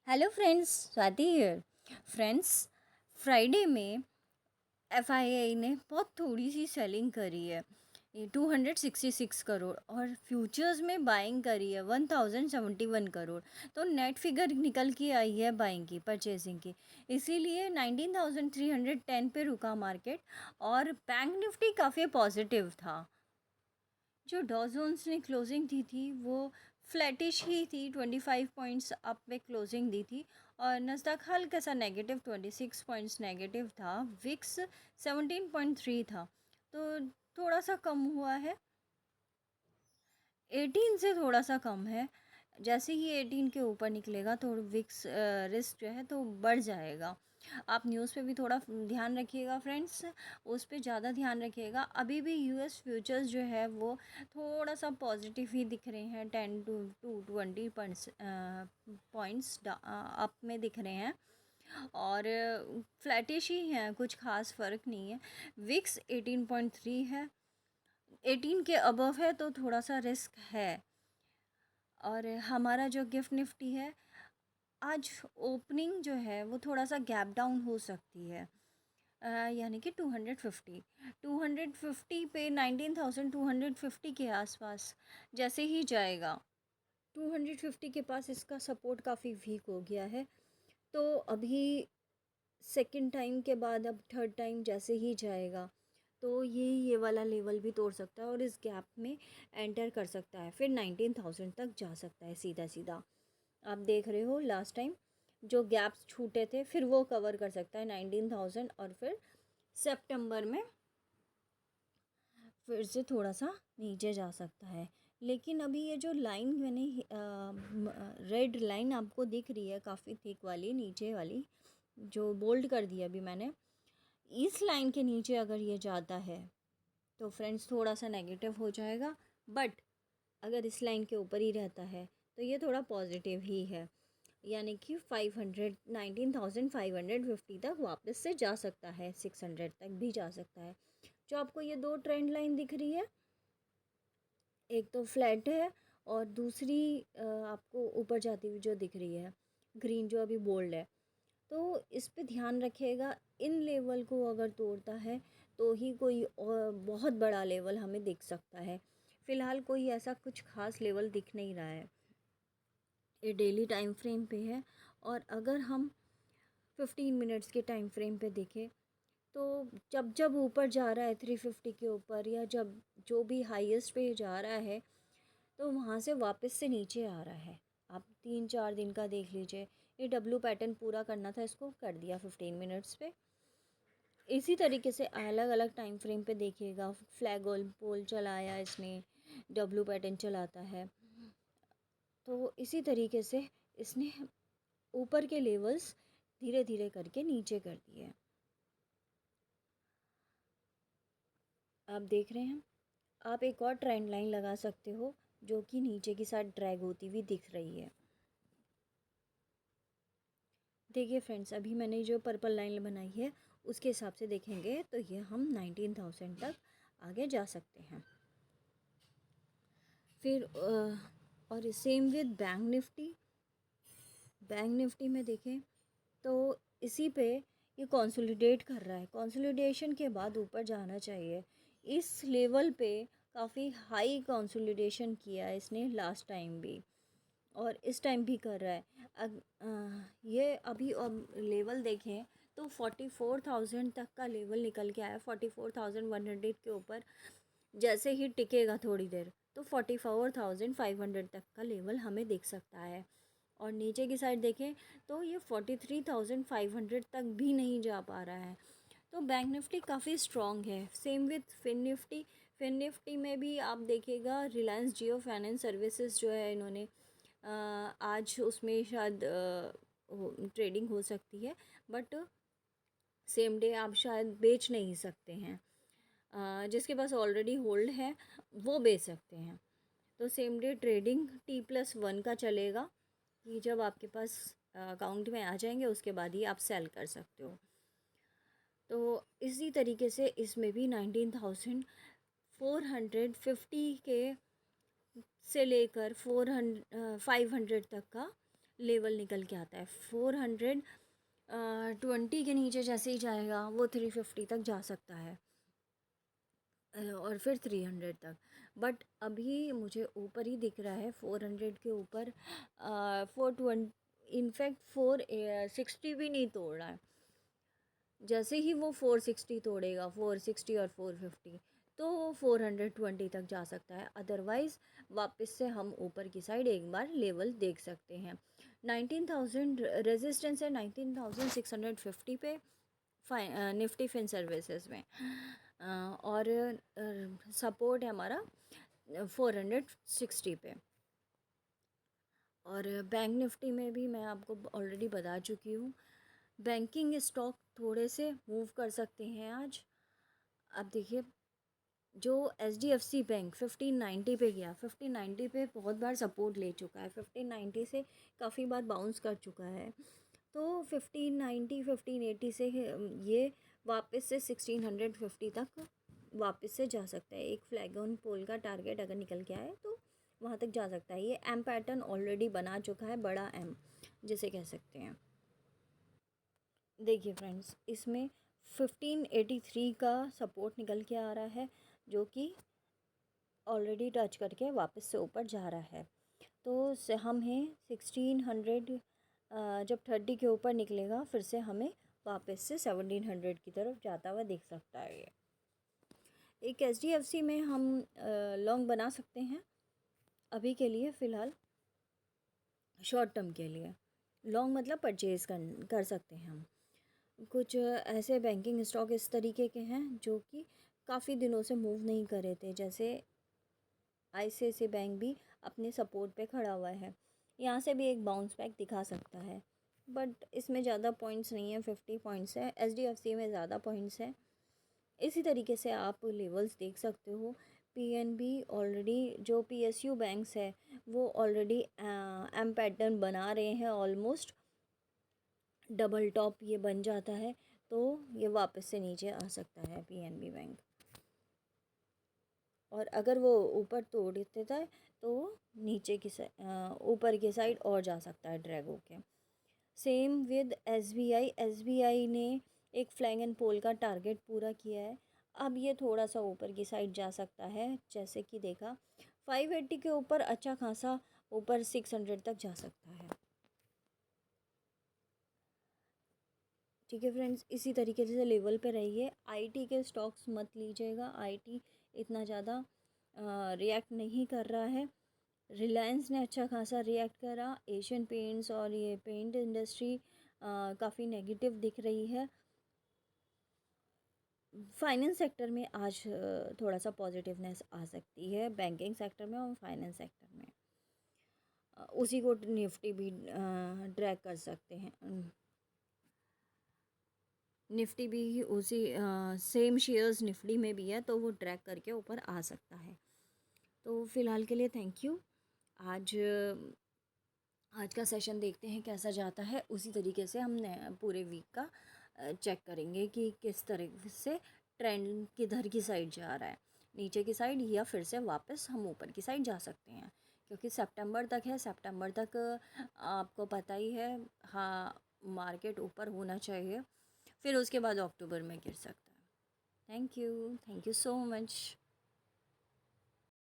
Hello friends, Swati here. Friends, Friday में FII ने बहुत थोड़ी सी सेलिंग करी है, ये 266 करोड़, और फ्यूचर्स में बाइंग करी है 1071 करोड़। तो नेट फिगर निकल के आई है बाइंग की, परचेजिंग की। इसीलिए 19,310 पे रुका मार्केट। और बैंक निफ्टी काफ़ी पॉजिटिव था। जो डॉ जोन्स ने क्लोजिंग दी थी वो फ्लैटिश ही थी, 25 पॉइंट्स अप में क्लोजिंग दी थी। और नस्दक हल्का सा नेगेटिव 26 पॉइंट्स नेगेटिव था। विक्स 17.3 था, तो थोड़ा सा कम हुआ है, 18 से थोड़ा सा कम है। जैसे ही 18 के ऊपर निकलेगा तो विक्स रिस्क जो है तो बढ़ जाएगा। आप न्यूज़ पे भी थोड़ा ध्यान रखिएगा फ्रेंड्स, उस पर ज़्यादा ध्यान रखिएगा। अभी भी यूएस फ्यूचर्स जो है वो थोड़ा सा पॉजिटिव ही दिख रहे हैं, 10 to 20 पॉइंट्स अप में दिख रहे हैं, और फ्लैटिश ही हैं, कुछ खास फ़र्क नहीं है। विक्स 18.3 है, 18 के अबव है तो थोड़ा सा रिस्क है। और हमारा जो गिफ्ट निफ्टी है, आज ओपनिंग जो है वो थोड़ा सा गैप डाउन हो सकती है, यानी कि 250 पे 19,250 के आसपास जैसे ही जाएगा। 250 के पास इसका सपोर्ट काफ़ी वीक हो गया है, तो अभी सेकंड टाइम के बाद अब थर्ड टाइम जैसे ही जाएगा तो ये वाला लेवल भी तोड़ सकता है और इस गैप में एंटर कर सकता है, फिर 19,000 तक जा सकता है सीधा सीधा। आप देख रहे हो लास्ट टाइम जो गैप्स छूटे थे फिर वो कवर कर सकता है 19,000, और फिर सितंबर में फिर से थोड़ा सा नीचे जा सकता है। लेकिन अभी ये जो लाइन मैंने रेड लाइन आपको दिख रही है काफ़ी थिक वाली, नीचे वाली जो बोल्ड कर दिया अभी मैंने, इस लाइन के नीचे अगर ये जाता है तो फ्रेंड्स थोड़ा सा नेगेटिव हो जाएगा। बट अगर इस लाइन के ऊपर ही रहता है तो ये थोड़ा पॉजिटिव ही है, यानी कि 19,550 तक वापस से जा सकता है, 600 तक भी जा सकता है। जो आपको ये दो ट्रेंड लाइन दिख रही है, एक तो फ्लैट है और दूसरी आपको ऊपर जाती हुई जो दिख रही है ग्रीन, जो अभी बोल्ड है, तो इस पे ध्यान रखिएगा। इन लेवल को अगर तोड़ता है तो ही कोई और बहुत बड़ा लेवल हमें दिख सकता है। फ़िलहाल कोई ऐसा कुछ खास लेवल दिख नहीं रहा है, ये डेली टाइम फ्रेम पे है। और अगर हम 15 मिनट्स के टाइम फ्रेम पे देखें तो जब जब ऊपर जा रहा है 350 के ऊपर, या जब जो भी हाईएस्ट पे जा रहा है तो वहाँ से वापस से नीचे आ रहा है। आप 3-4 दिन का देख लीजिए, ये डब्लू पैटर्न पूरा करना था, इसको कर दिया 15 मिनट्स पे। इसी तरीके से अलग अलग टाइम फ्रेम पे देखिएगा, फ्लैग पोल चलाया इसने, डब्लू पैटर्न चलाता है, तो इसी तरीके से इसने ऊपर के लेवल्स धीरे धीरे करके नीचे कर दिए। आप देख रहे हैं, आप एक और ट्रेंड लाइन लगा सकते हो जो कि नीचे की साइड ड्रैग होती हुई दिख रही है। देखिए फ्रेंड्स, अभी मैंने जो पर्पल लाइन बनाई है उसके हिसाब से देखेंगे तो ये हम 19,000 तक आगे जा सकते हैं। फिर और same with bank Nifty. Bank Nifty में देखें तो इसी पे ये कंसोलिडेट कर रहा है, कंसोलिडेशन के बाद ऊपर जाना चाहिए। इस लेवल पे काफ़ी हाई कंसोलिडेशन किया है इसने लास्ट टाइम भी, और इस टाइम भी कर रहा है। ये अभी अब लेवल देखें तो 44,000 तक का लेवल निकल के आया, 44,100 के ऊपर जैसे ही टिकेगा थोड़ी देर तो 44,500 तक का लेवल हमें दिख सकता है। और नीचे की साइड देखें तो ये 43,500 तक भी नहीं जा पा रहा है। तो बैंक निफ्टी काफ़ी स्ट्रॉन्ग है। Same with fin Nifty. Fin Nifty में भी आप देखिएगा रिलायंस जियो फाइनेंस सर्विसेज जो है, इन्होंने आज उसमें शायद ट्रेडिंग हो सकती है, बट सेम डे आप शायद बेच नहीं सकते हैं। जिसके पास ऑलरेडी होल्ड है वो बेच सकते हैं। तो सेम डे ट्रेडिंग T+1 का चलेगा, कि जब आपके पास अकाउंट में आ जाएंगे उसके बाद ही आप सेल कर सकते हो। तो इसी तरीके से इसमें भी 19,450 के से लेकर 500 तक का लेवल निकल के आता है। 420 के नीचे जैसे ही जाएगा वो 350 तक जा सकता है, और फिर 300 तक। बट अभी मुझे ऊपर ही दिख रहा है 400 के ऊपर। 420 इनफैक्ट 460 भी नहीं तोड़ रहा है। जैसे ही वो 460 तोड़ेगा, 460 और 450, तो 420 तक जा सकता है। अदरवाइज़ वापस से हम ऊपर की साइड एक बार लेवल देख सकते हैं। 19,000 रेजिस्टेंस है 19,650 पे निफ्टी फिन सर्विसेज में, और सपोर्ट है हमारा 460 पे। और बैंक निफ्टी में भी मैं आपको ऑलरेडी बता चुकी हूँ, बैंकिंग स्टॉक थोड़े से मूव कर सकते हैं आज। अब देखिए, जो HDFC बैंक 1590 पे गया, 1590 पे बहुत बार सपोर्ट ले चुका है, 1590 से काफ़ी बार बाउंस कर चुका है। तो 1590 1580 से ये वापस से 1650 तक वापस से जा सकता है। एक फ्लैग ऑन पोल का टारगेट अगर निकल के आए तो वहाँ तक जा सकता है। ये एम पैटर्न ऑलरेडी बना चुका है, बड़ा एम जिसे कह सकते हैं। देखिए फ्रेंड्स, इसमें 1583 का सपोर्ट निकल के आ रहा है, जो कि ऑलरेडी टच करके वापस से ऊपर जा रहा है। तो से हम हैं 1600, जब 30 के ऊपर निकलेगा फिर से हमें वापस से 1700 की तरफ जाता हुआ दिख सकता है। ये एक HDFC में हम लॉन्ग बना सकते हैं अभी के लिए, फ़िलहाल शॉर्ट टर्म के लिए। लॉन्ग मतलब परचेज़ कर सकते हैं हम। कुछ ऐसे बैंकिंग स्टॉक इस तरीके के हैं जो कि काफ़ी दिनों से मूव नहीं कर रहे थे, जैसे ICICI बैंक भी अपने सपोर्ट पे खड़ा हुआ है। यहाँ से भी एक बाउंस बैक दिखा सकता है, बट इसमें ज़्यादा पॉइंट्स नहीं है, 50 पॉइंट्स है। HDFC में ज़्यादा पॉइंट्स है। इसी तरीके से आप लेवल्स देख सकते हो। PNB ऑलरेडी, जो PSU बैंक्स है वो ऑलरेडी एम पैटर्न बना रहे हैं, ऑलमोस्ट डबल टॉप ये बन जाता है तो ये वापस से नीचे आ सकता है PNB बैंक। और अगर वो ऊपर तोड़ देता है तो नीचे की ऊपर की साइड और जा सकता है ड्रैग होके। सेम विद SBI ने एक फ्लैग एंड पोल का टारगेट पूरा किया है। अब ये थोड़ा सा ऊपर की साइड जा सकता है, जैसे कि देखा 580 के ऊपर अच्छा खासा ऊपर 600 तक जा सकता है। ठीक है फ्रेंड्स, इसी तरीके से लेवल पे रहिए। IT के स्टॉक्स मत लीजिएगा, IT इतना ज़्यादा रिएक्ट नहीं कर रहा है। रिलायंस ने अच्छा खासा रिएक्ट करा। एशियन पेंट्स और ये पेंट इंडस्ट्री काफ़ी नेगेटिव दिख रही है। फाइनेंस सेक्टर में आज थोड़ा सा पॉजिटिवनेस आ सकती है, बैंकिंग सेक्टर में और फाइनेंस सेक्टर में। उसी को निफ्टी भी ड्रैग कर सकते हैं। निफ्टी भी उसी सेम शेयर्स निफ्टी में भी है, तो वो ट्रैक करके ऊपर आ सकता है। तो फ़िलहाल के लिए थैंक यू। आज आज का सेशन देखते हैं कैसा जाता है, उसी तरीके से हम पूरे वीक का चेक करेंगे कि किस तरह से ट्रेंड किधर की साइड जा रहा है, नीचे की साइड या फिर से वापस हम ऊपर की साइड जा सकते हैं। क्योंकि सितंबर तक है, सितंबर तक आपको पता ही है, हाँ, मार्केट ऊपर होना चाहिए, फिर उसके बाद अक्टूबर में गिर सकता है। Thank you so much.